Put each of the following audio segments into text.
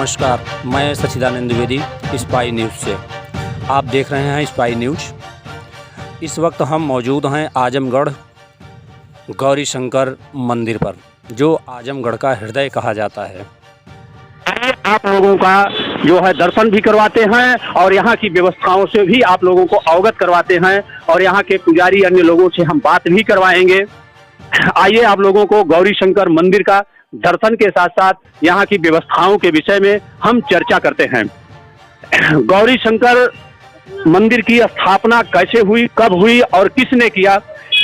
नमस्कार, मैं सच्चिदानंद Dwivedi spy news से। आप देख रहे हैं स्पाई न्यूज़। इस वक्त हम मौजूद हैं आजमगढ़ गौरी शंकर मंदिर पर, जो आजमगढ़ का हृदय कहा जाता है। आप लोगों का जो है दर्शन भी करवाते हैं और यहाँ की व्यवस्थाओं से भी आप लोगों को अवगत करवाते हैं और यहाँ के पुजारी अन्य लोगों से हम बात भी करवाएंगे। आइए आप लोगों को गौरी शंकर मंदिर का दर्शन के साथ साथ यहाँ की व्यवस्थाओं के विषय में हम चर्चा करते हैं। गौरी शंकर मंदिर की स्थापना कैसे हुई, कब हुई और किसने किया,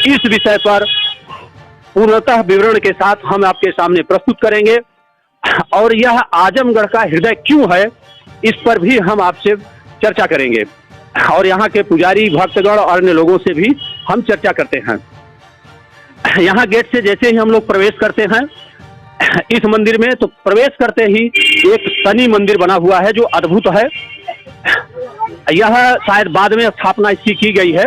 इस विषय पर पूर्णतः विवरण के साथ हम आपके सामने प्रस्तुत करेंगे। और यह आजमगढ़ का हृदय क्यों है, इस पर भी हम आपसे चर्चा करेंगे और यहाँ के पुजारी, भक्तगण और अन्य लोगों से भी हम चर्चा करते हैं। यहाँ गेट से जैसे ही हम लोग प्रवेश करते हैं इस मंदिर में, तो प्रवेश करते ही एक शनि मंदिर बना हुआ है जो अद्भुत है। यह शायद बाद में स्थापना इसकी की गई है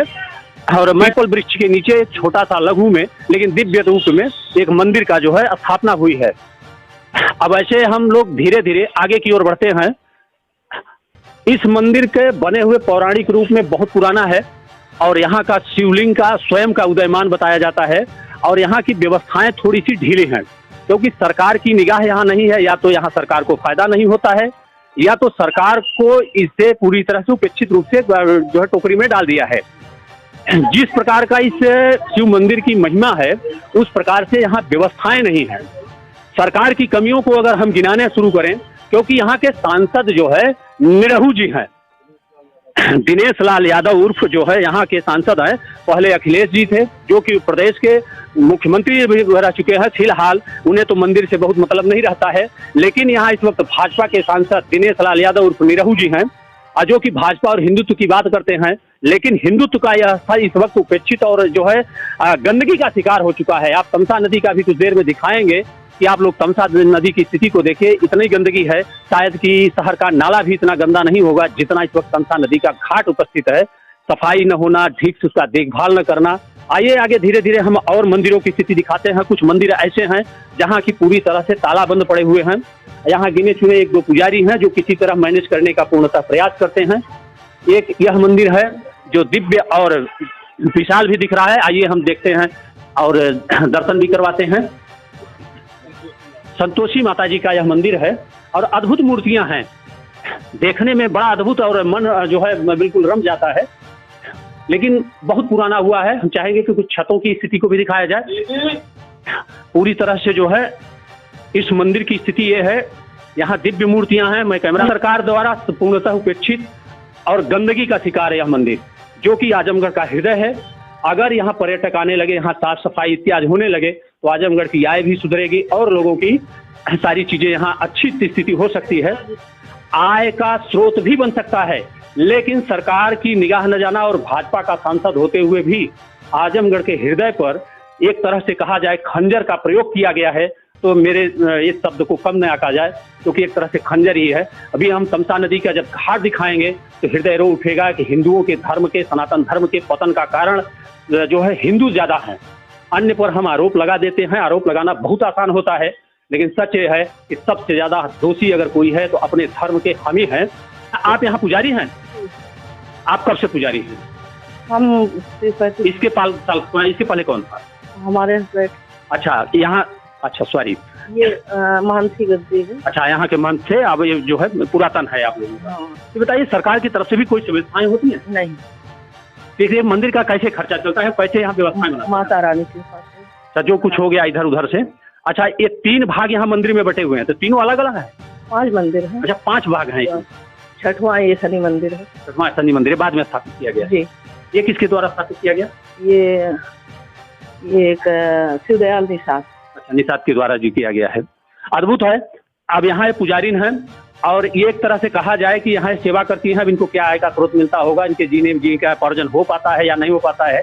और मैपल वृक्ष के नीचे एक छोटा सा लघु में लेकिन दिव्य रूप में एक मंदिर का जो है स्थापना हुई है। अब ऐसे हम लोग धीरे धीरे आगे की ओर बढ़ते हैं। इस मंदिर के बने हुए पौराणिक रूप में बहुत पुराना है और यहाँ का शिवलिंग का स्वयं का उदयमान बताया जाता है और यहाँ की व्यवस्थाएं थोड़ी सी ढीली हैं क्योंकि सरकार की निगाह यहाँ नहीं है। या तो यहाँ सरकार को फायदा नहीं होता है या तो सरकार को इससे पूरी तरह से उपेक्षित रूप से जो है टोकरी में डाल दिया है। जिस प्रकार का इस शिव मंदिर की महिमा है उस प्रकार से यहाँ व्यवस्थाएं नहीं है। सरकार की कमियों को अगर हम गिनाने शुरू करें, क्योंकि यहाँ के सांसद जो है निरहू जी हैं, दिनेश लाल यादव उर्फ जो है यहाँ के सांसद हैं। पहले अखिलेश जी थे जो कि प्रदेश के मुख्यमंत्री भी रह चुके हैं। फिलहाल उन्हें तो मंदिर से बहुत मतलब नहीं रहता है, लेकिन यहाँ इस वक्त भाजपा के सांसद दिनेश लाल यादव उर्फ निरहू जी हैं जो कि भाजपा और हिंदुत्व की बात करते हैं। लेकिन हिंदुत्व का यह इस वक्त उपेक्षित और जो है गंदगी का शिकार हो चुका है। आप तमसा नदी का भी कुछ देर में दिखाएंगे कि आप लोग तमसा नदी की स्थिति को देखिए, इतनी गंदगी है शायद कि शहर का नाला भी इतना गंदा नहीं होगा जितना इस वक्त तमसा नदी का घाट उपस्थित है। सफाई न होना, ठीक से उसका देखभाल न करना। आइए आगे धीरे धीरे हम और मंदिरों की स्थिति दिखाते हैं। कुछ मंदिर ऐसे हैं जहां की पूरी तरह से ताला बंद पड़े हुए हैं। यहाँ गिने चुने एक दो पुजारी हैं जो किसी तरह मैनेज करने का पूर्णतः प्रयास करते हैं। एक यह मंदिर है जो दिव्य और विशाल भी दिख रहा है। आइए हम देखते हैं और दर्शन भी करवाते हैं। संतोषी माता जी का यह मंदिर है और अद्भुत मूर्तियां हैं, देखने में बड़ा अद्भुत और मन जो है बिल्कुल रम जाता है। लेकिन बहुत पुराना हुआ है। हम चाहेंगे कि कुछ छतों की स्थिति को भी दिखाया जाए। पूरी तरह से जो है इस मंदिर की स्थिति ये है, यहाँ दिव्य मूर्तियां हैं। मैं कैमरा सरकार द्वारा पूर्णतः उपेक्षित और गंदगी का शिकार है यह मंदिर, जो कि आजमगढ़ का हृदय है। अगर यहाँ पर्यटक आने लगे, यहाँ साफ सफाई इत्यादि होने लगे तो आजमगढ़ की आय भी सुधरेगी और लोगों की सारी चीजें यहाँ अच्छी स्थिति हो सकती है। आय का स्रोत भी बन सकता है। लेकिन सरकार की निगाह न जाना और भाजपा का सांसद होते हुए भी आजमगढ़ के हृदय पर एक तरह से कहा जाए खंजर का प्रयोग किया गया है, तो मेरे इस शब्द को कम न आका जाए क्योंकि एक तरह से खंजर ही है। अभी हम तमसा नदी का जब घाट दिखाएंगे तो हृदय रो उठेगा कि हिंदुओं के धर्म के, सनातन धर्म के पतन का कारण जो है हिंदू ज्यादा है। अन्य पर हम आरोप लगा देते हैं। आरोप लगाना बहुत आसान होता है, लेकिन सच ये है कि सबसे ज्यादा दोषी अगर कोई है तो अपने धर्म के हम ही हैं। आप यहाँ पुजारी हैं? आप कब से पुजारी हैं? हम इसके पहले कौन था? हमारे अच्छा, यहाँ अच्छा सॉरी ये महंत गद्दी है। अच्छा, यहाँ के महंत थे। अब ये जो है पुरातन है आप लोगों का। तो बताइए, सरकार की तरफ से भी कोई सुविधाएं होती है? नहीं। देखिए मंदिर का कैसे खर्चा चलता है, कैसे यहाँ व्यवस्थाएं बनाते हैं? माता रानी के पास अच्छा, जो कुछ हो गया इधर उधर से। अच्छा, ये 3 भाग यहाँ मंदिर में बटे हुए हैं, तो तीनों अलग अलग है? 5 मंदिर है। अच्छा, 5 भाग हैं। छठवां ये शनि मंदिर है। छठवां शनि मंदिर बाद में स्थापित किया गया जी। ये किसके द्वारा स्थापित किया गया? ये एक शिवदयाल निषाद। अच्छा, निषाद के द्वारा जी किया गया है। अद्भुत है। अब यहाँ पुजारीन हैं और ये एक तरह से कहा जाए कि यहाँ सेवा करती हैं। अब इनको क्या आय का स्रोत मिलता होगा, इनके जीने का उपार्जन हो पाता है या नहीं हो पाता है,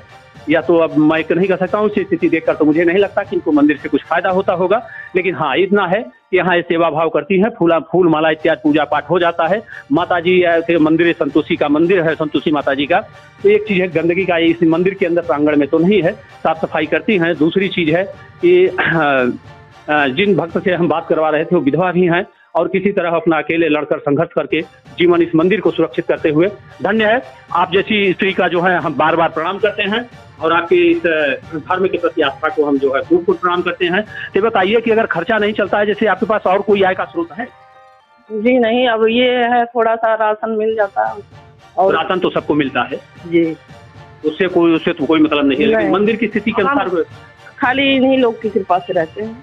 या तो अब मैं नहीं कह सकता हूँ। इस स्थिति देखकर तो मुझे नहीं लगता कि इनको मंदिर से कुछ फायदा होता होगा। लेकिन हाँ, इतना है कि यहाँ ये सेवा भाव करती हैं। फूल माला इत्यादि पूजा पाठ हो जाता है। माता जी के मंदिर, संतोषी का मंदिर है, संतोषी माता जी का। तो एक चीज़ है गंदगी का, इस मंदिर के अंदर प्रांगण में तो नहीं है, साफ सफाई करती हैं। दूसरी चीज़ है कि जिन भक्त से हम बात करवा रहे थे वो विधवा भी हैं और किसी तरह अपना अकेले लड़कर संघर्ष करके जीवन इस मंदिर को सुरक्षित करते हुए धन्य है। आप जैसी स्त्री का जो है हम बार बार प्रणाम करते हैं और आपके इस धर्म के प्रति आस्था को हम जो है खूब खूब प्रणाम करते हैं। तो बताइए कि अगर खर्चा नहीं चलता है, जैसे आपके पास और कोई आय का स्रोत है? जी नहीं, अब ये है थोड़ा सा राशन मिल जाता है और राशन तो सबको मिलता है जी, उससे तो कोई मतलब नहीं है, लेकिन नहीं। मंदिर की स्थिति के अनुसार खाली इन्हीं लोग की कृपा से रहते हैं।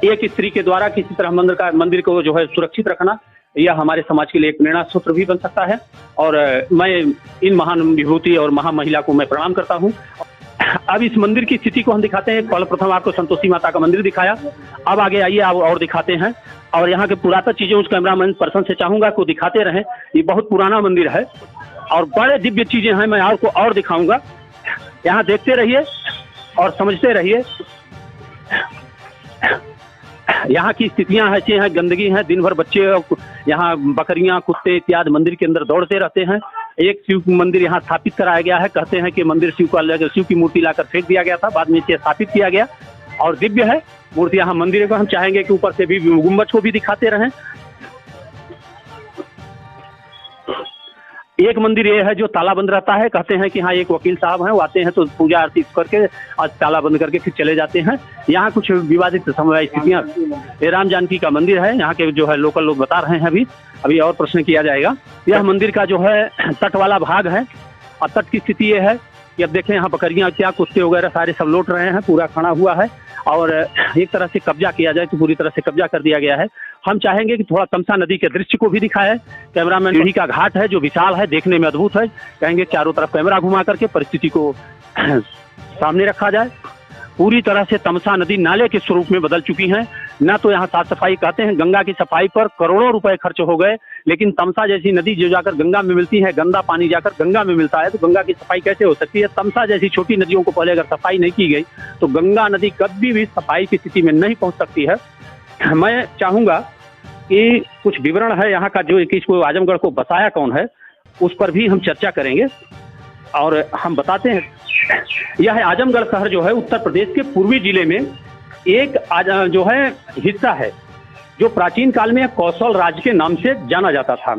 एक स्त्री के द्वारा किसी तरह मंदिर को जो है सुरक्षित रखना, यह हमारे समाज के लिए एक प्रेरणा सूत्र भी बन सकता है। और मैं इन महान विभूति और महिला को मैं प्रणाम करता हूँ। अब इस मंदिर की स्थिति को हम दिखाते हैं। पहले प्रथम आपको संतोषी माता का मंदिर दिखाया, अब आगे आइए आप और दिखाते हैं। और यहाँ के पुरातन चीजें उस कैमरामैन पर्सन से चाहूंगा को दिखाते रहें। ये बहुत पुराना मंदिर है और बड़े दिव्य चीजें हैं, मैं आपको और दिखाऊंगा। यहाँ देखते रहिए और समझते रहिए। यहाँ की स्थितियां ऐसी हैं, गंदगी है, दिन भर बच्चे यहाँ बकरियां कुत्ते इत्यादि मंदिर के अंदर दौड़ते रहते हैं। एक शिव मंदिर यहाँ स्थापित कराया गया है, कहते हैं कि मंदिर शिव की मूर्ति लाकर फेंक दिया गया था, बाद में इसे स्थापित किया गया और दिव्य है मूर्ति। यहाँ मंदिर को हम चाहेंगे कि ऊपर से भी गुम्बद को भी दिखाते रहें। एक मंदिर ये है जो ताला बंद रहता है, कहते हैं कि हाँ एक वकील साहब हैं, वो आते हैं तो पूजा आरती करके और ताला बंद करके फिर चले जाते हैं। यहाँ कुछ विवादित समय स्थितियाँ, ये राम जानकी का मंदिर है, यहाँ के जो है लोकल लोग बता रहे हैं। अभी और प्रश्न किया जाएगा। यह मंदिर का जो है तट वाला भाग है और तट की स्थिति ये है कि अब देखें यहाँ बकरियाँ क्या कुत्ते वगैरह सारे सब लौट रहे हैं, पूरा खड़ा हुआ है और एक तरह से कब्जा किया जाए तो पूरी तरह से कब्जा कर दिया गया है। हम चाहेंगे कि थोड़ा तमसा नदी के दृश्य को भी दिखाए। कैमरामैन सीढ़ी का घाट है जो विशाल है, देखने में अद्भुत है। कहेंगे चारों तरफ कैमरा घुमा करके परिस्थिति को सामने रखा जाए। पूरी तरह से तमसा नदी नाले के स्वरूप में बदल चुकी है। न तो यहाँ साफ सफाई, कहते हैं गंगा की सफाई पर करोड़ों रुपए खर्च हो गए, लेकिन तमसा जैसी नदी जो जाकर गंगा में मिलती है, गंदा पानी जाकर गंगा में मिलता है, तो गंगा की सफाई कैसे हो सकती है? तमसा जैसी छोटी नदियों को पहले अगर सफाई नहीं की गई तो गंगा नदी कभी भी सफाई की स्थिति में नहीं पहुंच सकती है। मैं चाहूंगा कि कुछ विवरण है यहाँ का, जो इसको आजमगढ़ को बसाया कौन है उस पर भी हम चर्चा करेंगे और हम बताते हैं। यह आजमगढ़ शहर जो है उत्तर प्रदेश के पूर्वी जिले में एक जो है हिस्सा है, जो प्राचीन काल में कौशल राज्य के नाम से जाना जाता था।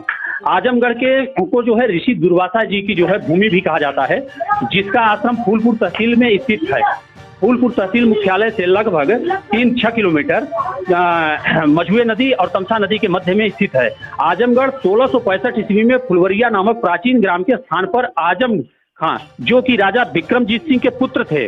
आजमगढ़ के को जो है ऋषि दुर्वासा जी की जो है भूमि भी कहा जाता है, जिसका आश्रम फूलपुर तहसील में स्थित है। फूलपुर तहसील मुख्यालय से लगभग 3-6 किलोमीटर मझुए नदी और तमसा नदी के मध्य में स्थित है। आजमगढ़ 1665 ईस्वी में फुलवरिया नामक प्राचीन ग्राम के स्थान पर आजम खां, जो कि राजा विक्रमजीत सिंह के पुत्र थे,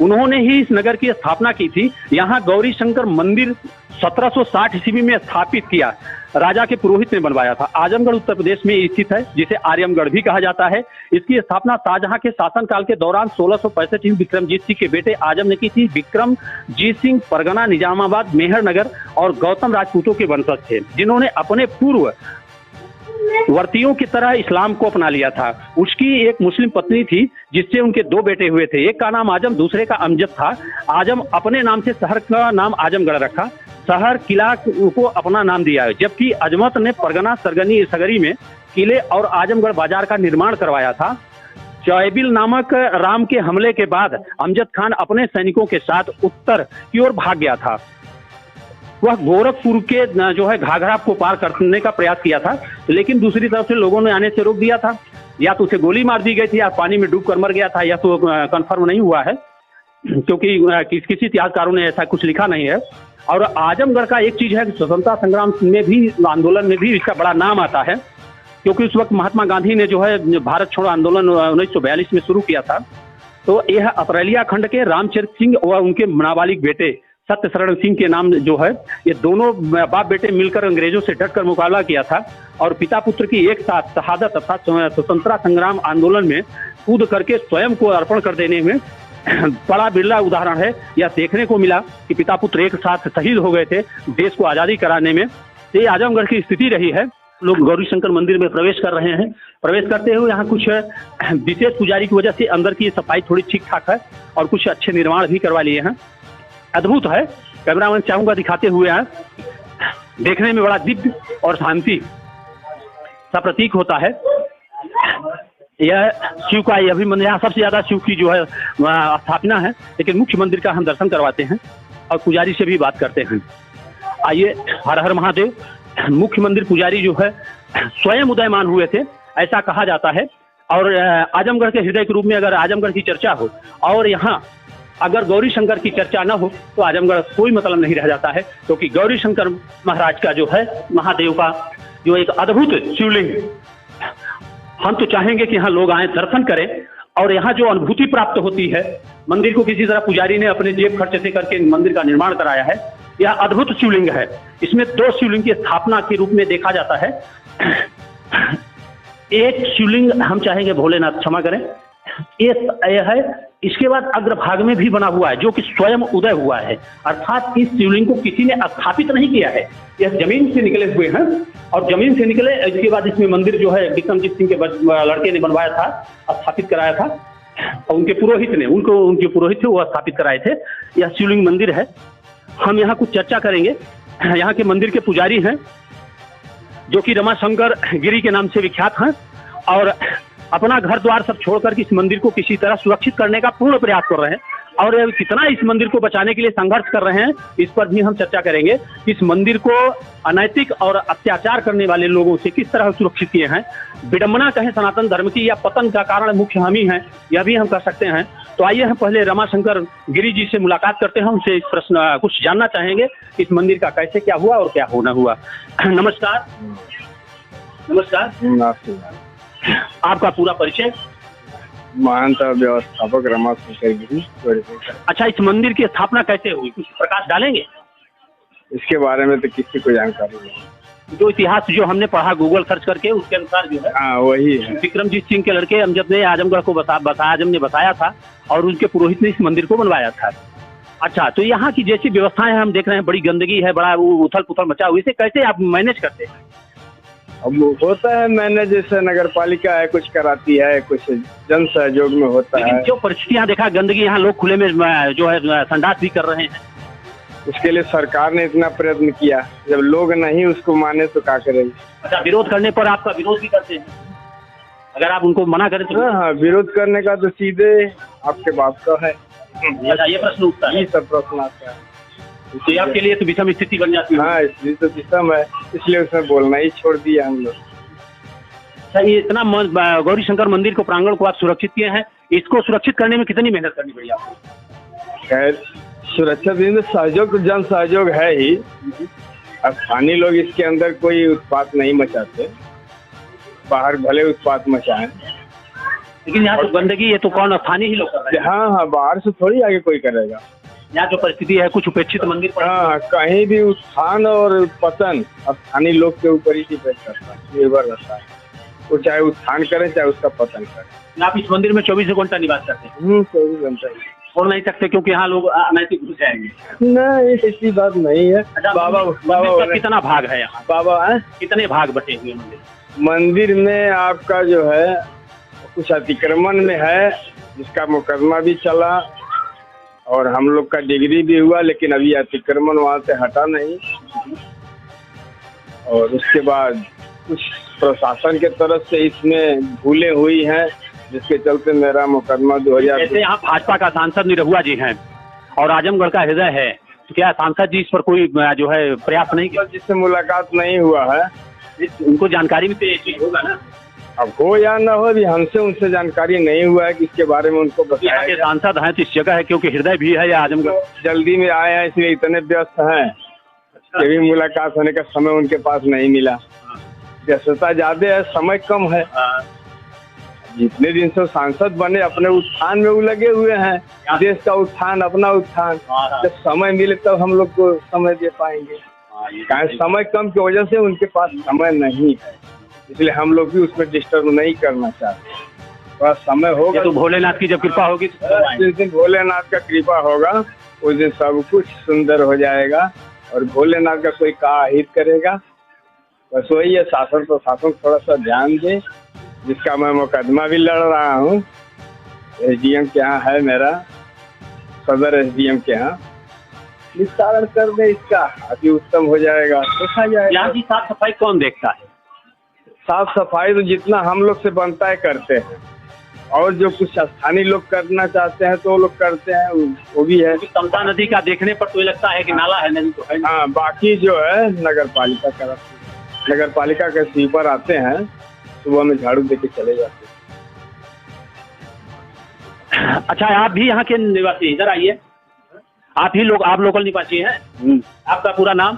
उन्होंने ही इस नगर की स्थापना की थी। यहाँ गौरी शंकर मंदिर 1760 ईस्वी में स्थापित किया, राजा के पुरोहित ने बनवाया था। आजमगढ़ उत्तर प्रदेश में स्थित है, जिसे आर्यमगढ़ भी कहा जाता है। इसकी स्थापना शाहजहां के शासनकाल के दौरान 1665 में विक्रमजीत सिंह के बेटे आजम ने की थी। विक्रमजीत सिंह परगना, निजामाबाद, मेहरनगर और गौतम राजपूतों के वंशज थे, जिन्होंने अपने पूर्व वर्तियों की तरह इस्लाम को अपना लिया था। उसकी एक मुस्लिम पत्नी थी, जिससे उनके 2 बेटे हुए थे। एक का नाम आजम, दूसरे का अमजद था। आजम अपने नाम से शहर का नाम आजमगढ़ रखा, शहर किला को अपना नाम दिया है, जबकि अजमत ने परगना सगरी में किले और आजमगढ़ बाजार का निर्माण करवाया था। चौबिल नामक राम के हमले के बाद अमजद खान अपने सैनिकों के साथ उत्तर की ओर भाग गया था। वह गोरखपुर के जो है घाघरा को पार करने का प्रयास किया था, लेकिन दूसरी तरफ से लोगों ने आने से रोक दिया था। या तो उसे गोली मार दी गई थी या पानी में डूब कर मर गया था, या तो कंफर्म नहीं हुआ है, क्योंकि किसी इतिहासकारों ने ऐसा कुछ लिखा नहीं है। और आजमगढ़ का एक चीज है कि स्वतंत्रता संग्राम में भी, आंदोलन में भी इसका बड़ा नाम आता है, क्योंकि उस वक्त महात्मा गांधी ने जो है भारत छोड़ो आंदोलन 1942 में शुरू किया था। तो यह अपरेलिया खंड के रामचरित सिंह और उनके नाबालिग बेटे सत्यशरण सिंह के नाम जो है, ये दोनों बाप बेटे मिलकर अंग्रेजों से डटकर मुकाबला किया था और पिता पुत्र की एक साथ शहादत तथा स्वतंत्रता संग्राम आंदोलन में कूद करके स्वयं को अर्पण कर देने में बड़ा बिरला उदाहरण है। यह देखने को मिला कि पिता पुत्र एक साथ शहीद हो गए थे देश को आजादी कराने में। ये आजमगढ़ की स्थिति रही है। लोग गौरी शंकर मंदिर में प्रवेश कर रहे हैं। प्रवेश करते हुए यहाँ कुछ विशेष पुजारी की वजह से अंदर की सफाई थोड़ी ठीक ठाक है और कुछ अच्छे निर्माण भी करवा लिए हैं। अद्भुत है। कैमरामैन चाहूंगा दिखाते हुए हैं। देखने में बड़ा दिव्य और शांति सा प्रतीक होता है। यह शिव का यह भी मंदिर, यहाँ सबसे ज्यादा शिव की जो है स्थापना है, लेकिन मुख्य मंदिर का हम दर्शन करवाते हैं और पुजारी से भी बात करते हैं। आइए, हर हर महादेव। मुख्य मंदिर पुजारी जो है स्वयं उदयमान हुए थे, ऐसा कहा जाता है। और आजमगढ़ के हृदय के रूप में अगर आजमगढ़ की चर्चा हो और यहाँ अगर गौरी शंकर की चर्चा न हो तो आजमगढ़ कोई मतलब नहीं रह जाता है, क्योंकि गौरी शंकर महाराज का जो है, महादेव का जो एक अद्भुत शिवलिंग, हम तो चाहेंगे कि यहाँ लोग आए, दर्शन करें और यहाँ जो अनुभूति प्राप्त होती है। मंदिर को किसी तरह पुजारी ने अपने जेब खर्च से करके मंदिर का निर्माण कराया है। यह अद्भुत शिवलिंग है। इसमें 2 शिवलिंग की स्थापना के रूप में देखा जाता है। एक शिवलिंग हम चाहेंगे, भोलेनाथ क्षमा करें, ये है। इसके बाद अग्रभाग में भी बना हुआ है जो कि स्वयं उदय हुआ है, अर्थात इस शिवलिंग को किसी ने स्थापित नहीं किया है, यह जमीन से निकले हुए हैं। और जमीन से निकले, इसके बाद इसमें मंदिर जो है विक्रमजीत सिंह के लड़के ने बनवाया था, स्थापित कराया था, और उनके पुरोहित ने उनके पुरोहित थे, वो स्थापित कराए थे। यह शिवलिंग मंदिर है। हम यहाँ कुछ चर्चा करेंगे। यहाँ के मंदिर के पुजारी हैं जो कि रमाशंकर गिरी के नाम से विख्यात हैं और अपना घर द्वार सब छोड़कर इस मंदिर को किसी तरह सुरक्षित करने का पूर्ण प्रयास कर रहे हैं। और कितना इस मंदिर को बचाने के लिए संघर्ष कर रहे हैं, इस पर भी हम चर्चा करेंगे। इस मंदिर को अनैतिक और अत्याचार करने वाले लोगों से किस तरह सुरक्षित किए हैं। विडंबना कहें सनातन धर्म की या पतन का कारण मुख्य हम ही हैं, यह भी हम कर सकते हैं। तो आइए हम पहले रमाशंकर गिरी जी से मुलाकात करते हैं, उनसे इस प्रश्न कुछ जानना चाहेंगे इस मंदिर का कैसे क्या हुआ और क्या होना हुआ। नमस्कार। नमस्कार। आपका पूरा परिचय? महंत व्यवस्थापक रमाशंकर गिरी। अच्छा, इस मंदिर की स्थापना कैसे हुई, कुछ प्रकाश डालेंगे? इसके बारे में तो किसी को जानकारी नहीं। जो इतिहास जो हमने पढ़ा गूगल सर्च करके, उसके अनुसार जो है, हाँ वही है। विक्रमजीत सिंह के लड़के अमजद ने आजमगढ़ को आजम ने बसाया था और उनके पुरोहित ने इस मंदिर को बनवाया था। अच्छा, तो यहाँ की जैसी व्यवस्थाएं हम देख रहे हैं, बड़ी गंदगी है, बड़ा उथल पुथल मचा हुआ, इसे कैसे आप मैनेज करते हैं? अब होता है मैंने, जैसे नगर पालिका है कुछ कराती है, कुछ जन सहयोग में होता है। जो परिस्थितियाँ देखा, गंदगी, यहाँ लोग खुले में जो है संडास भी कर रहे हैं। उसके लिए सरकार ने इतना प्रयत्न किया, जब लोग नहीं उसको माने तो क्या करेंगे। अच्छा, विरोध करने पर आपका विरोध भी करते हैं, अगर आप उनको मना करें तो? हाँ, विरोध करने का तो सीधे आपके बाप का है। अच्छा, ये प्रश्न उठता है, ये सब प्रश्न आता है, तो आपके लिए तो विषम स्थिति बन जाती है। हाँ, इसलिए तो विषम है, इसलिए उसमें बोलना ही छोड़ दिया हम लोग। अच्छा, ये इतना गौरी शंकर मंदिर को, प्रांगण को आप सुरक्षित किए हैं, इसको सुरक्षित करने में कितनी मेहनत करनी पड़ी आपको? खैर, सुरक्षा दिन सहयोग, जन सहयोग है ही। अब स्थानीय लोग इसके अंदर कोई उत्पात नहीं मचाते, बाहर भले उत्पात मचाएं, लेकिन यहाँ तो गंदगी, ये तो कौन, स्थानीय ही लोग कर रहे हैं। हाँ हाँ, बाहर से थोड़ी आगे कोई करेगा। यहाँ जो परिस्थिति है, कुछ उपेक्षित मंदिर पर, हाँ, कहीं भी उत्थान और पतन स्थानीय लोग के ऊपर ही डिपेंड करता है, निर्भर रहता है। वो चाहे उत्थान करें चाहे उसका पतन करें। आप इस मंदिर में 24 घंटा निवास करते हैं? 24 घंटा छोड़ नहीं सकते क्योंकि यहाँ लोग अनैतिक घुस जाएंगे? नहीं, ऐसी बात नहीं है। अच्छा, बाबा का कितना भाग है यहाँ? बाबा है, कितने भाग बटे हुए मंदिर? मंदिर में आपका जो है कुछ अतिक्रमण में है, जिसका मुकदमा भी चला और हम लोग का डिग्री भी हुआ, लेकिन अभी अतिक्रमण वहाँ से हटा नहीं। और उसके बाद कुछ प्रशासन के तरफ से इसमें भूलें हुई हैं, जिसके चलते मेरा मुकदमा 2000। जैसे यहाँ भाजपा का सांसद निरहुआ जी हैं और आजमगढ़ का हृदय है, तो क्या सांसद जी इस पर कोई जो है प्रयास नहीं किया? जिससे मुलाकात नहीं हुआ है, उनको जानकारी भी तो ये चीज होगा ना। अब हो या ना हो, अभी हमसे उनसे जानकारी नहीं हुआ है कि इसके बारे में उनको बताया के सांसद हैं तो इस जगह है क्योंकि हृदय भी है या आजमगढ़। जल्दी में आए हैं इसलिए इतने व्यस्त हैं कि भी मुलाकात होने का समय उनके पास नहीं मिला। व्यस्तता ज्यादा है, समय कम है। जितने दिन से सांसद बने अपने उत्थान में वो लगे हुए हैं, देश का उत्थान, अपना उत्थान। जब समय मिले तब हम लोग को समय दे पाएंगे। समय कम की वजह से उनके पास समय नहीं है, इसलिए हम लोग भी उसमें डिस्टर्ब नहीं करना चाहते। थोड़ा समय होगा तो भोलेनाथ की जब कृपा होगी, जिस दिन भोलेनाथ का कृपा होगा उस दिन सब कुछ सुंदर हो जाएगा और भोलेनाथ का कोई का हित करेगा। बस वही है, शासन प्रशासन थोड़ा सा ध्यान दे, जिसका मैं मुकदमा भी लड़ रहा हूँ। SDM के यहाँ है मेरा, सदर SDM के यहाँ, निस्तारण कर दे इसका, अति उत्तम हो जाएगा, देखा जाएगा। यहाँ की साफ सफाई कौन देखता है? साफ सफाई तो जितना हम लोग से बनता है करते हैं, और जो कुछ स्थानीय लोग करना चाहते हैं तो वो लोग करते हैं, वो भी है। तमसा नदी का देखने पर तो ये लगता है कि नाला है, नदी तो है नहीं। हाँ, बाकी जो है नगर पालिका का, नगर पालिका के स्वीपर आते हैं, सुबह में झाड़ू देके चले जाते हैं। अच्छा, आप भी यहाँ के निवासी, इधर आइए। आप लोकल निवासी हैं? आपका पूरा नाम?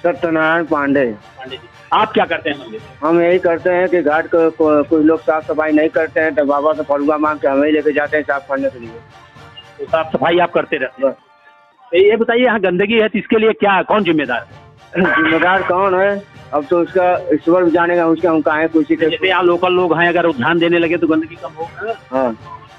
सत्यनारायण पांडे। पांडे जी, आप क्या करते हैं मंदिर में? हम यही करते हैं कि घाट को कुछ लोग साफ सफाई नहीं करते हैं तो बाबा से फलुआ मांग के हमें ही लेके जाते हैं साफ करने के लिए। तो साफ सफाई आप करते रहते हैं। तो ये बताइए, यहाँ गंदगी है तो इसके लिए कौन जिम्मेदार है? जिम्मेदार कौन है अब तो उसका ईश्वर भी जानेगा, उसका हम कहा है कुछ। जैसे यहाँ लोकल लोग हैं, अगर ध्यान देने लगे तो गंदगी कम होगा। हाँ,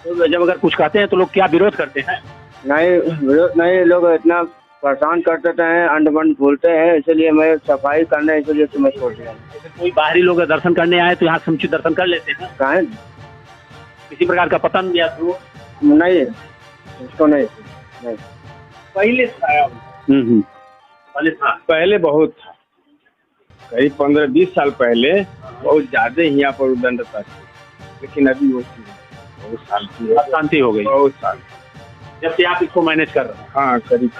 तो जब अगर कुछ कहते हैं तो लोग क्या विरोध करते हैं? नहीं, लोग इतना परेशान करते हैं, अंड बंड भूलते हैं, इसलिए मैं सफाई करने इसलिए तुम्हें छोड़ दिया। जैसे कोई बाहरी लोग दर्शन करने आए तो यहाँ समुचित दर्शन कर लेते हैं? कहा किसी प्रकार का पतन या तो नहीं, उसको नहीं। पहले पहले बहुत था, करीब 15-20 साल पहले बहुत ज्यादा ही यहाँ पर उदंडता थी, लेकिन अभी वो बहुत साल की शांति हो गई। बहुत साल जब से आप इसको मैनेज कर रहे हैं? हाँ, करीब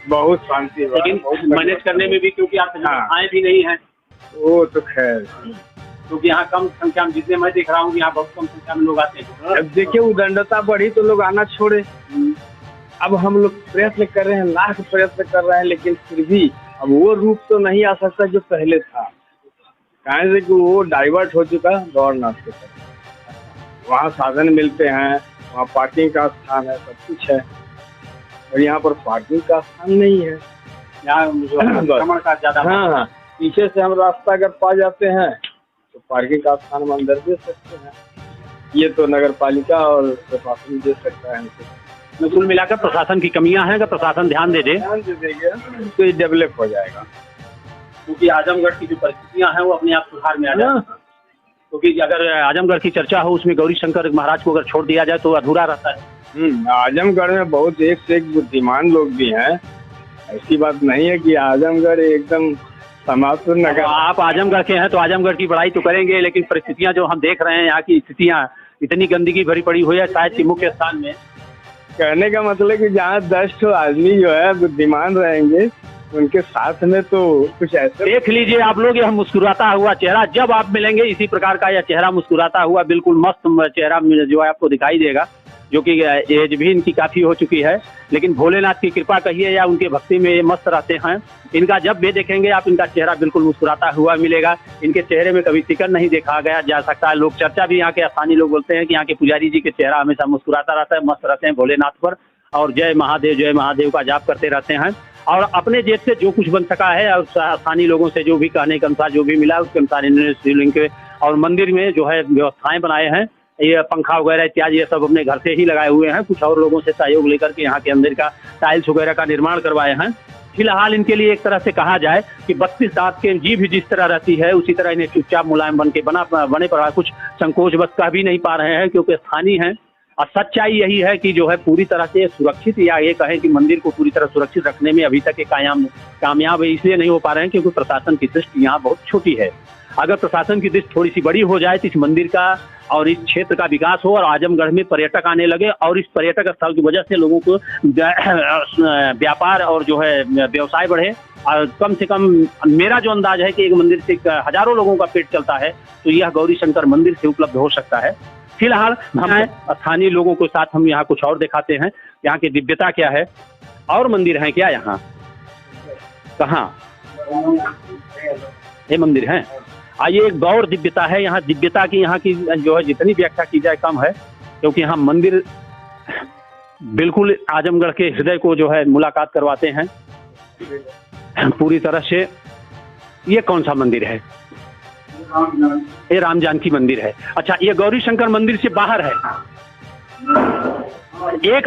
बहुत शांति। लेकिन मैनेज करने में भी क्योंकि आप आए भी नहीं हैं, वो तो खैर, क्योंकि यहाँ कम संख्या में, जितने मैं देख रहा हूँ यहाँ बहुत कम संख्या में लोग आते हैं। अब देखिए उदंडता बढ़ी तो लोग आना छोड़े। अब हम लोग प्रयत्न कर रहे हैं, लाख प्रयत्न कर रहे हैं, लेकिन फिर भी अब वो रूप तो नहीं आ सकता जो पहले था। कहें से कि वो डाइवर्ट हो चुका गवर्नमेंट के तरफ। वहाँ साधन मिलते हैं, वहाँ पार्किंग का स्थान है, सब कुछ है, और यहाँ पर पार्किंग का स्थान नहीं है। यहाँ का ज्यादा। हाँ, पीछे से हम रास्ता अगर पा जाते हैं तो पार्किंग का स्थान हम अंदर दे सकते हैं। ये तो नगर पालिका और प्रशासन दे सकता है। कुल मिलाकर प्रशासन की कमियां हैं, अगर प्रशासन ध्यान दे देगा तो ये डेवलप हो जाएगा। क्योंकि आजमगढ़ की जो परिस्थितियां हैं वो अपने आप सुधार में आ जाए। क्योंकि अगर आजमगढ़ की चर्चा हो, उसमें गौरी शंकर महाराज को अगर छोड़ दिया जाए तो अधूरा रहता है। आजमगढ़ में बहुत एक से एक बुद्धिमान लोग भी हैं, ऐसी बात नहीं है कि आजमगढ़ एकदम समाप्त नगर। आप आजमगढ़ के हैं तो आजमगढ़ की बड़ाई तो करेंगे, लेकिन परिस्थितियां जो हम देख रहे हैं, यहाँ की स्थितियां इतनी गंदगी भरी पड़ी हुई है, शायद कि मुख्य स्थान में। कहने का मतलब कि जहाँ 10 आदमी जो है बुद्धिमान रहेंगे, उनके साथ में तो कुछ ऐसे। देख लीजिए आप लोग, यह मुस्कुराता हुआ चेहरा, जब आप मिलेंगे इसी प्रकार का यह चेहरा मुस्कुराता हुआ, बिल्कुल मस्त चेहरा जो है आपको दिखाई देगा, जो कि एज भी इनकी काफी हो चुकी है, लेकिन भोलेनाथ की कृपा कहिए या उनके भक्ति में ये मस्त रहते हैं। इनका जब भी देखेंगे आप, इनका चेहरा बिल्कुल मुस्कुराता हुआ मिलेगा। इनके चेहरे में कभी फिक्र नहीं देखा गया जा सकता है। लोग चर्चा भी यहाँ के स्थानीय लोग बोलते हैं कि यहाँ के पुजारी जी के चेहरा हमेशा मुस्कुराता रहता है, मस्त रहते हैं भोलेनाथ पर, और जय महादेव का जाप करते रहते हैं। और अपने जेब से जो कुछ बन सका है और स्थानीय लोगों से जो भी कहने के अनुसार जो भी मिला, उसके अनुसार इन्होंने शिवलिंग के और मंदिर में जो है व्यवस्थाएं बनाए हैं, ये पंखा वगैरह इत्यादि ये सब अपने घर से ही लगाए हुए हैं। कुछ और लोगों से सहयोग लेकर के यहाँ के अंदर का टाइल्स वगैरह का निर्माण करवाए हैं। फिलहाल इनके लिए एक तरह से कहा जाए कि 32 दांत के जीभ जिस तरह रहती है, उसी तरह इन्हें चुपचाप मुलायम बन के बने पड़ा, कुछ संकोच बस कह भी नहीं पा रहे हैं, क्योंकि स्थानीय हैं। और सच्चाई यही है कि जो है पूरी तरह से सुरक्षित, या ये कहें कि मंदिर को पूरी तरह सुरक्षित रखने में अभी तक ये कामयाब इसलिए नहीं हो पा रहे हैं क्योंकि प्रशासन की दृष्टि यहाँ बहुत छोटी है। अगर प्रशासन की दृष्टि थोड़ी सी बड़ी हो जाए तो इस मंदिर का और इस क्षेत्र का विकास हो और आजमगढ़ में पर्यटक आने लगे, और इस पर्यटक स्थल की वजह से लोगों को व्यापार और जो है व्यवसाय बढ़े। और कम से कम मेरा जो अंदाज है कि एक मंदिर से हजारों लोगों का पेट चलता है, तो यह गौरी शंकर मंदिर से उपलब्ध हो सकता है। फिलहाल हम स्थानीय लोगों के साथ हम यहाँ कुछ और दिखाते हैं, यहाँ की दिव्यता क्या है। और मंदिर है क्या यहाँ? कहाँ ये मंदिर है? आइए, एक गौर दिव्यता है यहाँ। दिव्यता की यहाँ की जो है जितनी व्याख्या की जाए कम है, क्योंकि यहाँ मंदिर बिल्कुल आजमगढ़ के हृदय को जो है मुलाकात करवाते हैं पूरी तरह से। ये कौन सा मंदिर है? ये राम जानकी मंदिर है। अच्छा, ये गौरी शंकर मंदिर से बाहर है। एक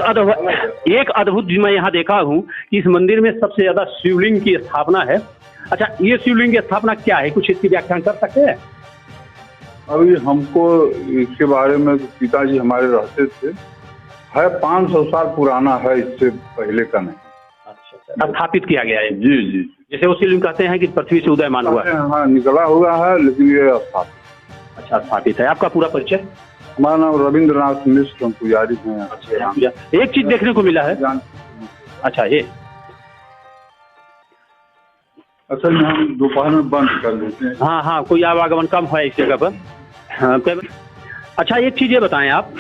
अद्भुत मैं यहाँ देखा हूँ कि इस मंदिर में सबसे ज्यादा शिवलिंग की स्थापना है। अच्छा, ये शिवलिंग की स्थापना क्या है, कुछ इसकी व्याख्या कर सकते हैं? अभी हमको इसके बारे में पिताजी हमारे रहते थे, है 500 साल पुराना है, इससे पहले का नहीं। अच्छा, स्थापित किया गया है। जी जी, जैसे वो शिवलिंग कहते हैं कि पृथ्वी से उदयमान हुआ है। हाँ, निकला हुआ है, लेकिन ये स्थापित। अच्छा, स्थापित है। आपका पूरा परिचय? हमारा नाम रविंद्रनाथ मिश्र, हम पुजारी हैं। एक चीज देखने को मिला है। अच्छा, ये असल में हम दोपहर में बंद कर देते हैं। हाँ हाँ, कोई आवागमन कम है इस जगह पर। हाँ, अच्छा, एक चीज ये बताएं आप,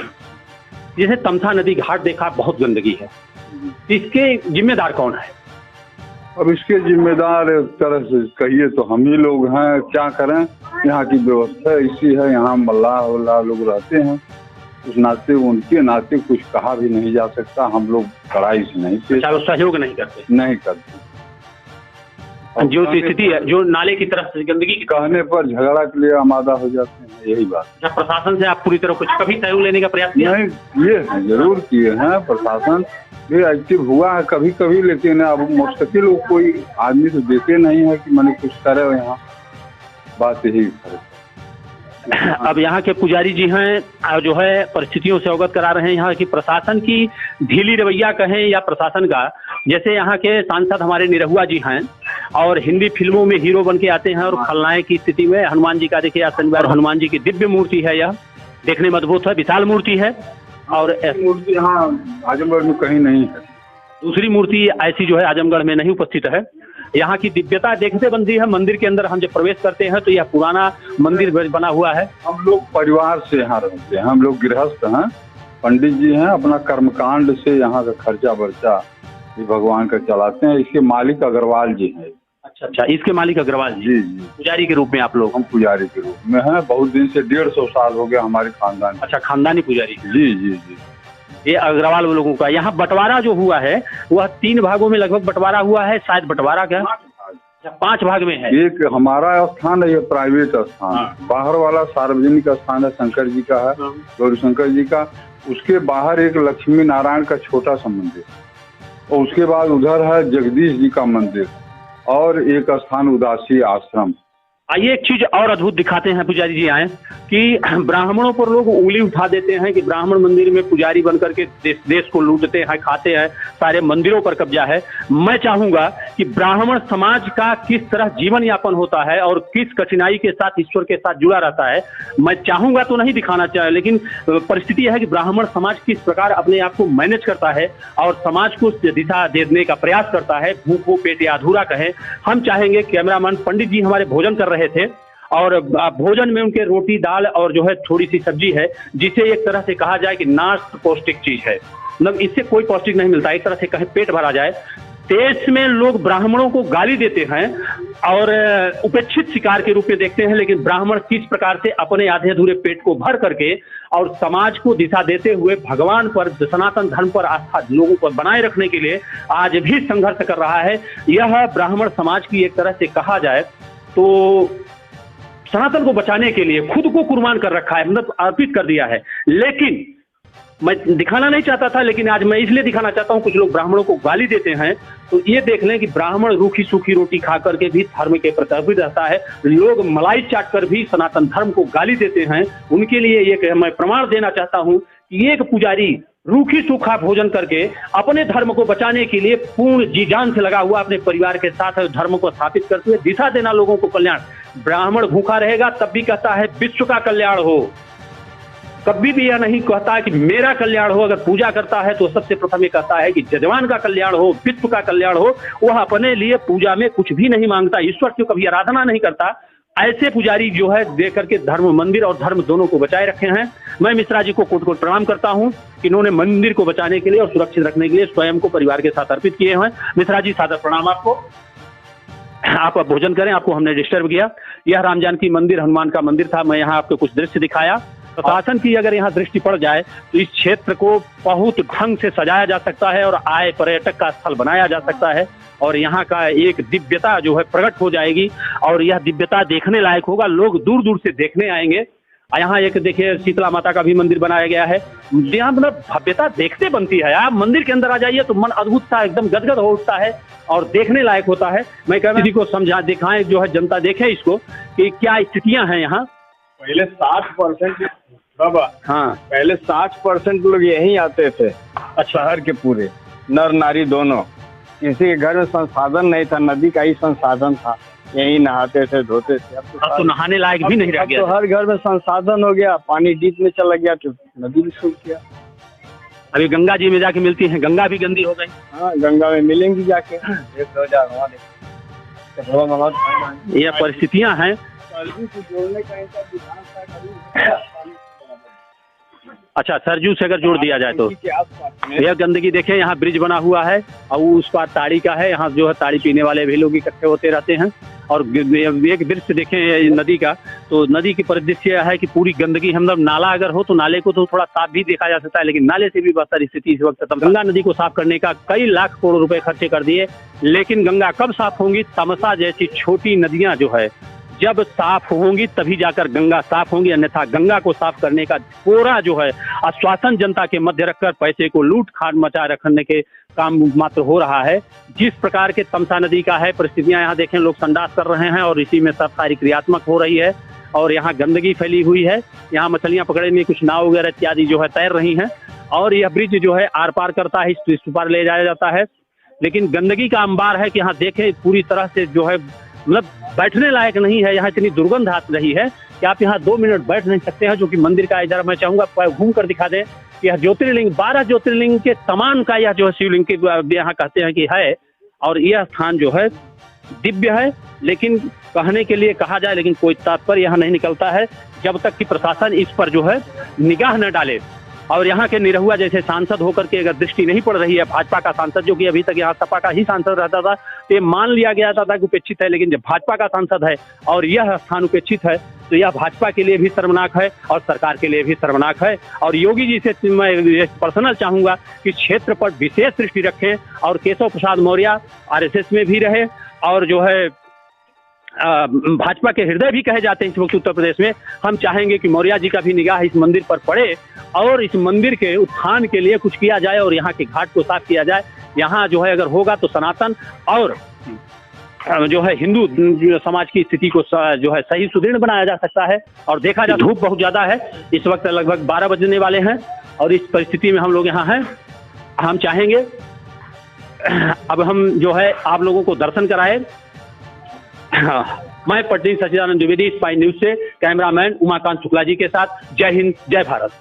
जैसे तमसा नदी घाट देखा बहुत गंदगी है, इसके जिम्मेदार कौन है? अब इसके जिम्मेदार एक तरह से कहिए तो हम ही लोग हैं, क्या करें, यहाँ की व्यवस्था ऐसी है, यहाँ मल्लाह लोग रहते हैं, उस नाते उनके नाते कुछ कहा भी नहीं जा सकता, हम लोग कड़ाई से नहीं पेश, सहयोग नहीं करते, नहीं करते। जो स्थिति है, जो नाले की तरफ से गंदगी कहने पर झगड़ा के लिए आमादा हो जाते हैं, यही बात। जब प्रशासन से आप पूरी तरह कुछ कभी सहयोग लेने का प्रयास किया? नहीं किए हैं, जरूर किए हैं, प्रशासन भी एक्टिव हुआ है कभी कभी, लेकिन अब मुस्तकिल कोई आदमी तो देते नहीं है कि मैंने कुछ करे यहाँ, बात यही है। अब यहाँ के पुजारी जी हैं जो है परिस्थितियों से अवगत करा रहे हैं। यहाँ की प्रशासन की ढीली रवैया कहें या प्रशासन का, जैसे यहाँ के सांसद हमारे निरहुआ जी हैं और हिंदी फिल्मों में हीरो बन के आते हैं और खलनायक की स्थिति में हनुमान जी का देखिए, आज शनिवार हनुमान जी की दिव्य मूर्ति है, यह देखने में अद्भुत है, विशाल मूर्ति है। और मूर्ति यहाँ आजमगढ़ में कहीं नहीं है, दूसरी मूर्ति ऐसी जो है आजमगढ़ में नहीं उपस्थित है। यहाँ की दिव्यता देखते बनती है। मंदिर के अंदर हम जब प्रवेश करते हैं तो यह पुराना मंदिर बना हुआ है। हम लोग परिवार से यहाँ रहते हैं, हम लोग गृहस्थ हैं, पंडित जी हैं, अपना कर्मकांड से यहाँ का खर्चा बर्चा भगवान का चलाते हैं। इसके मालिक अग्रवाल जी हैं। अच्छा, इसके मालिक अग्रवाल जी? जी, पुजारी के रूप में आप लोग? हम पुजारी के रूप में हैं, बहुत दिन से 150 साल हो गया हमारे खानदान। अच्छा, खानदानी पुजारी? जी जी जी। ये अग्रवाल लोगों का यहाँ बंटवारा जो हुआ है वह 3 भागों में लगभग बंटवारा हुआ है, शायद बंटवारा क्या 5 भाग में है। एक हमारा स्थान है, ये प्राइवेट स्थान, बाहर वाला सार्वजनिक स्थान है, शंकर जी का है, गौरी शंकर जी का। उसके बाहर एक लक्ष्मी नारायण का छोटा सा मंदिर, और उसके बाद उधर है जगदीश जी का मंदिर, और एक स्थान उदासी आश्रम। आइए एक चीज और अद्भुत दिखाते हैं, पुजारी जी आए, कि ब्राह्मणों पर लोग उंगली उठा देते हैं कि ब्राह्मण मंदिर में पुजारी बनकर के देश को लूटते हैं, खाते हैं, सारे मंदिरों पर कब्जा है। मैं चाहूंगा कि ब्राह्मण समाज का किस तरह जीवन यापन होता है और किस कठिनाई के साथ ईश्वर के साथ जुड़ा रहता है, मैं चाहूंगा तो नहीं दिखाना चाहिए, लेकिन परिस्थिति है कि ब्राह्मण समाज किस प्रकार अपने आप को मैनेज करता है और समाज को दिशा देने का प्रयास करता है, भूखों पेट या अधूरा कहें। हम चाहेंगे, कैमरामैन पंडित जी हमारे भोजन कर रहे थे और भोजन में उनके रोटी दाल और जो है थोड़ी सी सब्जी है, जिसे एक तरह से कहा जाए कि नाश्त पौष्टिक चीज है, मतलब इससे कोई पौष्टिक नहीं मिलता, एक तरह से कहे पेट भरा जाए। देश में लोग ब्राह्मणों को गाली देते हैं और उपेक्षित शिकार के रूप में देखते हैं, लेकिन ब्राह्मण किस प्रकार से अपने आधे अधूरे पेट को भर करके और समाज को दिशा देते हुए भगवान पर, सनातन धर्म पर आस्था लोगों को बनाए रखने के लिए आज भी संघर्ष कर रहा है। यह ब्राह्मण समाज की एक तरह से कहा जाए तो सनातन को बचाने के लिए खुद को कुर्बान कर रखा है, मतलब अर्पित कर दिया है। लेकिन मैं दिखाना नहीं चाहता था, लेकिन आज मैं इसलिए दिखाना चाहता हूं, कुछ लोग ब्राह्मणों को गाली देते हैं तो ये देख लें कि ब्राह्मण रूखी सूखी रोटी खा करके भी धर्म के प्रति अर्पित रहता है। लोग मलाई चाट कर भी सनातन धर्म को गाली देते हैं, उनके लिए एक मैं प्रमाण देना चाहता हूं कि एक पुजारी रूखी सूखा भोजन करके अपने धर्म को बचाने के लिए पूर्ण जी जान से लगा हुआ, अपने परिवार के साथ धर्म को स्थापित करते हुए दिशा देना लोगों को कल्याण। ब्राह्मण भूखा रहेगा तब भी कहता है विश्व का कल्याण हो, कभी भी यह नहीं कहता कि मेरा कल्याण हो। अगर पूजा करता है तो सबसे प्रथम ये कहता है कि जजमान का कल्याण हो, विश्व का कल्याण हो। वह अपने लिए पूजा में कुछ भी नहीं मांगता, ईश्वर की कभी आराधना नहीं करता। ऐसे पुजारी जो है देख करके धर्म, मंदिर और धर्म दोनों को बचाए रखे हैं। मैं मिश्रा जी को कोट कोट प्रणाम करता हूं कि इन्होंने मंदिर को बचाने के लिए और सुरक्षित रखने के लिए स्वयं को परिवार के साथ अर्पित किए हैं। मिश्रा जी सादर प्रणाम आपको। आप अब भोजन करें, आपको हमने डिस्टर्ब किया। यह राम जानकी मंदिर, हनुमान का मंदिर था। मैं यहाँ आपको कुछ दृश्य दिखाया। प्रशासन की अगर यहाँ दृष्टि पड़ जाए तो इस क्षेत्र को बहुत ढंग से सजाया जा सकता है और आय पर्यटक का स्थल बनाया जा सकता है और यहाँ का एक दिव्यता जो है प्रकट हो जाएगी और यह दिव्यता देखने लायक होगा। लोग दूर दूर से देखने आएंगे। यहाँ एक देखिए शीतला माता का भी मंदिर बनाया गया है। यहाँ मतलब भव्यता देखते बनती है। आप मंदिर के अंदर आ जाइए तो मन अद्भुत सा एकदम गदगद हो उठता है और देखने लायक होता है। मैं कह रहा को समझा दिखाएं, जो है जनता देखे इसको कि क्या स्थितियां हैं यहाँ। पहले 60% बाबा, हाँ पहले 60% लोग यहीं आते थे। शहर के पूरे नर नारी दोनों, किसी के घर में संसाधन नहीं था, नदी का ही संसाधन था। यहीं नहाते थे, धोते थे। अब अब तो नहाने लायक भी नहीं रह अब गया तो हर घर में संसाधन हो गया, पानी डीप में चला गया तो नदी भी सूख गया। अभी गंगा जी में जाके मिलती हैं, गंगा भी गंदी हो गई। हाँ, गंगा में मिलेंगी जाके। ये परिस्थितियां हैं। अच्छा, सरजू से अगर जोड़ दिया जाए तो यह गंदगी देखें, यहाँ ब्रिज बना हुआ है और उस पार ताड़ी का है, यहाँ जो है ताड़ी पीने वाले भी लोग इकट्ठे होते रहते हैं। और एक दृश्य देखें ये नदी का, तो नदी की परिदृश्य है कि पूरी गंदगी, मतलब नाला अगर हो तो नाले को तो थोड़ा साफ भी देखा जा सकता है, लेकिन नाले से भी बदतर स्थिति इस वक्त। तब गंगा नदी को साफ करने का कई लाख करोड़ रुपए खर्चे कर दिए, लेकिन गंगा कब साफ होंगी? तमसा जैसी छोटी नदियां जो है जब साफ होंगी तभी जाकर गंगा साफ होंगी, अन्यथा गंगा को साफ करने का पूरा जो है आश्वासन जनता के मध्य रखकर पैसे को लूट खाट मचा रखने के काम मात्र हो रहा है। जिस प्रकार के तमसा नदी का है परिस्थितियां, यहाँ देखें लोग संडास कर रहे हैं और इसी में सफाई क्रियात्मक हो रही है और यहाँ गंदगी फैली हुई है। यहाँ मछलियां पकड़ने में कुछ नाव वगैरह इत्यादि जो है तैर रही हैं और यह ब्रिज जो है आर पार करता है, इस पार ले जाया जाता है, लेकिन गंदगी का अंबार है कि यहाँ देखें पूरी तरह से जो है मतलब बैठने लायक नहीं है। यहाँ इतनी दुर्गंध आ रही है कि आप यहाँ 2 मिनट बैठ नहीं सकते हैं, जो कि मंदिर का इधर मैं चाहूंगा घूम कर दिखा दें। यह ज्योतिर्लिंग 12 ज्योतिर्लिंग के समान का यह जो है शिवलिंग के यहाँ कहते हैं कि है, और यह स्थान जो है दिव्य है, लेकिन कहने के लिए कहा जाए लेकिन कोई तात्पर्य यहाँ नहीं निकलता है जब तक कि प्रशासन इस पर जो है निगाह न डाले। और यहाँ के निरहुआ जैसे सांसद होकर के अगर दृष्टि नहीं पड़ रही है, भाजपा का सांसद जो कि अभी तक यहाँ सपा का ही सांसद रहता था, तो ये मान लिया गया था कि उपेक्षित है, लेकिन जब भाजपा का सांसद है और यह स्थान उपेक्षित है तो यह भाजपा के लिए भी शर्मनाक है और सरकार के लिए भी शर्मनाक है। और योगी जी से मैं पर्सनल चाहूंगा कि क्षेत्र पर विशेष दृष्टि रखें और केशव प्रसाद मौर्य RSS में भी रहे और जो है भाजपा के हृदय भी कहे जाते हैं इस वक्त उत्तर प्रदेश में। हम चाहेंगे कि मौर्य जी का भी निगाह इस मंदिर पर पड़े और इस मंदिर के उत्थान के लिए कुछ किया जाए और यहाँ के घाट को साफ किया जाए। यहाँ जो है अगर होगा तो सनातन और जो है हिंदू समाज की स्थिति को जो है सही सुदृढ़ बनाया जा सकता है। और देखा जाए धूप बहुत ज्यादा है, इस वक्त लगभग 12 बजने वाले हैं और इस परिस्थिति में हम लोग यहाँ हैं। हम चाहेंगे अब हम जो है आप लोगों को दर्शन कराए। मैं पटनी सचिदानंद द्विवेदी, स्पाई न्यूज से कैमरामैन उमाकांत शुक्ला जी के साथ। जय हिंद, जय भारत।